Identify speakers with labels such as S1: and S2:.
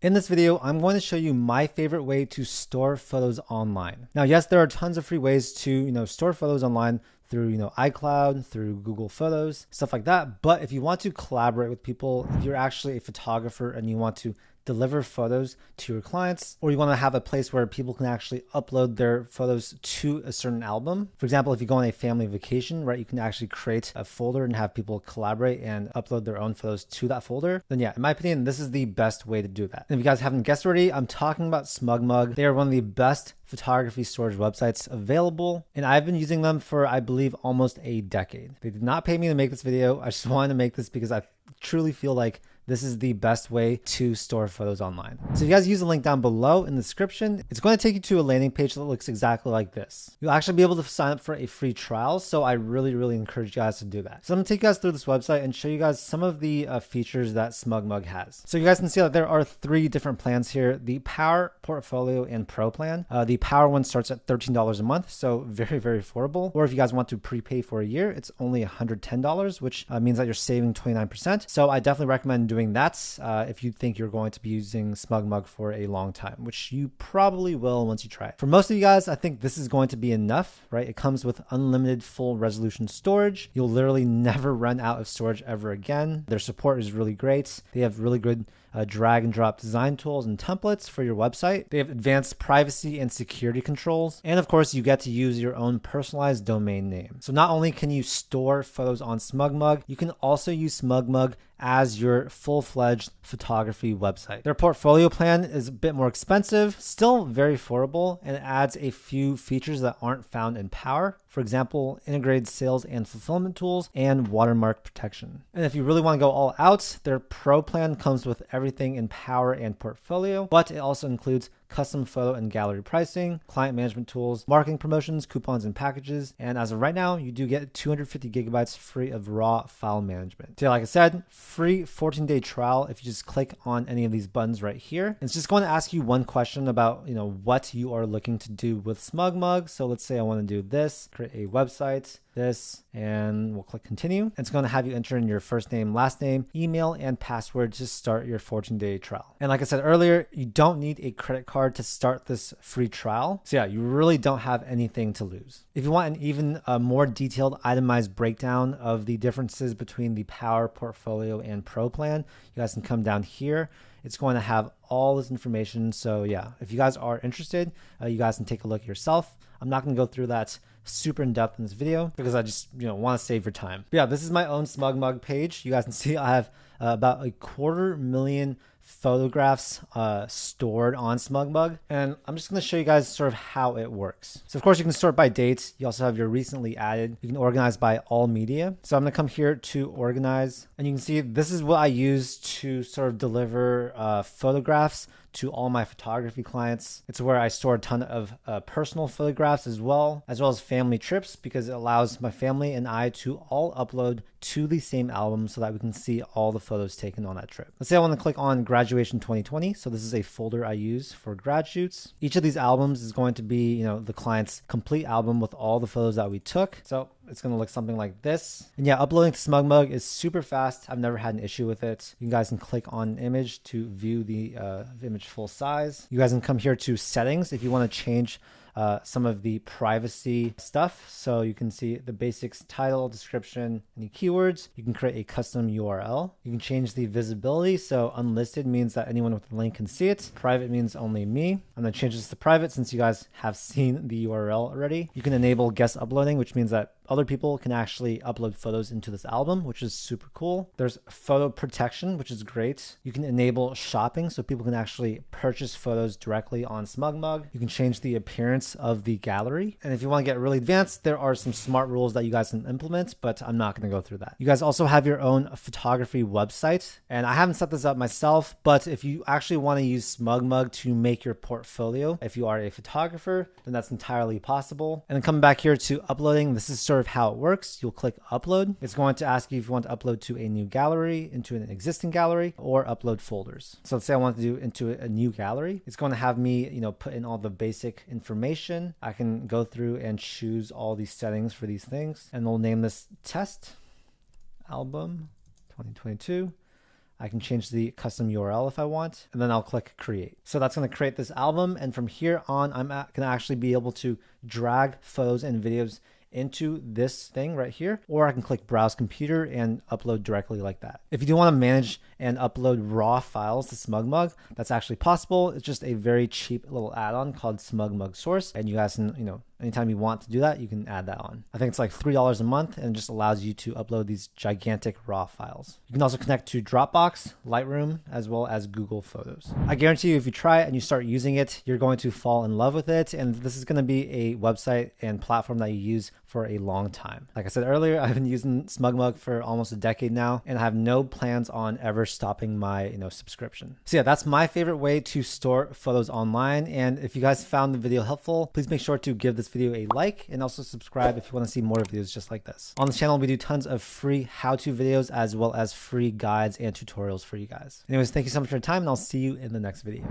S1: In this video, I'm going to show you my favorite way to store photos online. Now, yes, there are tons of free ways to, store photos online through, iCloud, through Google Photos, stuff like that. But if you want to collaborate with people, if you're actually a photographer and you want to deliver photos to your clients, or you want to have a place where people can actually upload their photos to a certain album. For example, if you go on a family vacation, right, you can actually create a folder and have people collaborate and upload their own photos to that folder. Then yeah, in my opinion, this is the best way to do that. And if you guys haven't guessed already, I'm talking about SmugMug. They are one of the best photography storage websites available, and I've been using them for, I believe, almost a decade. They did not pay me to make this video. I just wanted to make this because I truly feel like this is the best way to store photos online. So if you guys use the link down below in the description, it's going to take you to a landing page that looks exactly like this. You'll actually be able to sign up for a free trial. So I really encourage you guys to do that. So I'm gonna take you guys through this website and show you guys some of the features that SmugMug has. So you guys can see that there are 3 different plans here: the Power, Portfolio, and Pro plan. The Power one starts at $13 a month, so very affordable. Or if you guys want to prepay for a year, it's only $110, which means that you're saving 29%. So I definitely recommend doing that if you think you're going to be using SmugMug for a long time, which you probably will once you try it. For most of you guys, I think this is going to be enough, right? It comes with unlimited full resolution storage. You'll literally never run out of storage ever again. Their support is really great. They have really good drag and drop design tools and templates for your website. They have advanced privacy and security controls. And of course, you get to use your own personalized domain name. So not only can you store photos on SmugMug, you can also use SmugMug as your full-fledged photography website. Their portfolio plan is a bit more expensive, still very affordable, and it adds a few features that aren't found in Power. For example, integrated sales and fulfillment tools and watermark protection. And if you really want to go all out, their Pro plan comes with everything in Power and Portfolio, but it also includes custom photo and gallery pricing, client management tools, marketing promotions, coupons, and packages. And as of right now, you do get 250 gigabytes free of raw file management. So like I said, free 14-day trial if you just click on any of these buttons right here. It's just going to ask you one question about, what you are looking to do with SmugMug. So let's say I want to do this, create a website, this, and we'll click continue. It's going to have you enter in your first name, last name, email, and password to start your 14-day trial. And like I said earlier, you don't need a credit card to start this free trial. So yeah, you really don't have anything to lose. If you want an even more detailed itemized breakdown of the differences between the Power, Portfolio, and Pro plan, you guys can come down here. It's going to have all this information. So yeah, if you guys are interested, you guys can take a look yourself. I'm not going to go through that super in depth in this video because I just want to save your time. But yeah, this is my own SmugMug page. You guys can see I have about 250,000 photographs stored on SmugMug, and I'm just going to show you guys sort of how it works. So of course you can sort by date. You also have your recently added. You can organize by all media. So I'm going to come here to organize, and you can see this is what I use to sort of deliver photographs to all my photography clients. It's where I store a ton of personal photographs as well as family trips, because it allows my family and I to all upload to the same album so that we can see all the photos taken on that trip. Let's say I want to click on graduation 2020. So this is a folder I use for grad shoots. Each of these albums is going to be, the client's complete album with all the photos that we took. So it's going to look something like this. And yeah, uploading to SmugMug is super fast. I've never had an issue with it. You guys can click on an image to view the image full size. You guys can come here to settings if you want to change some of the privacy stuff. So you can see the basics: title, description, any keywords. You can create a custom URL. You can change the visibility. So unlisted means that anyone with the link can see it. Private means only me. I'm going to change this to private since you guys have seen the URL already. You can enable guest uploading, which means that other people can actually upload photos into this album, which is super cool. There's photo protection, which is great. You can enable shopping so people can actually purchase photos directly on SmugMug. You can change the appearance of the gallery. And if you want to get really advanced, there are some smart rules that you guys can implement, but I'm not going to go through that. You guys also have your own photography website, and I haven't set this up myself, but if you actually want to use SmugMug to make your portfolio, if you are a photographer, then that's entirely possible. And then coming back here to uploading, this is sort of how it works. You'll click upload. It's going to ask you if you want to upload to a new gallery, into an existing gallery, or upload folders. So let's say I want to do into a new gallery. It's going to have me, put in all the basic information. I can go through and choose all these settings for these things, and we'll name this test album 2022. I can change the custom URL if I want, and then I'll click create. So that's going to create this album. And from here on, I'm going to actually be able to drag photos and videos into this thing right here, or I can click browse computer and upload directly like that. If you do want to manage and upload raw files to SmugMug, that's actually possible. It's just a very cheap little add-on called SmugMug Source, and you guys can, anytime you want to do that, you can add that on. I think it's like $3 a month, and it just allows you to upload these gigantic raw files. You can also connect to Dropbox, Lightroom, as well as Google Photos. I guarantee you, if you try it and you start using it, you're going to fall in love with it, and this is going to be a website and platform that you use for a long time. Like I said earlier, I've been using SmugMug for almost a decade now, and I have no plans on ever stopping my subscription. So yeah, that's my favorite way to store photos online. And if you guys found the video helpful, please make sure to give this video a like and also subscribe if you want to see more videos just like this. On this channel, we do tons of free how-to videos as well as free guides and tutorials for you guys. Anyways, thank you so much for your time, and I'll see you in the next video.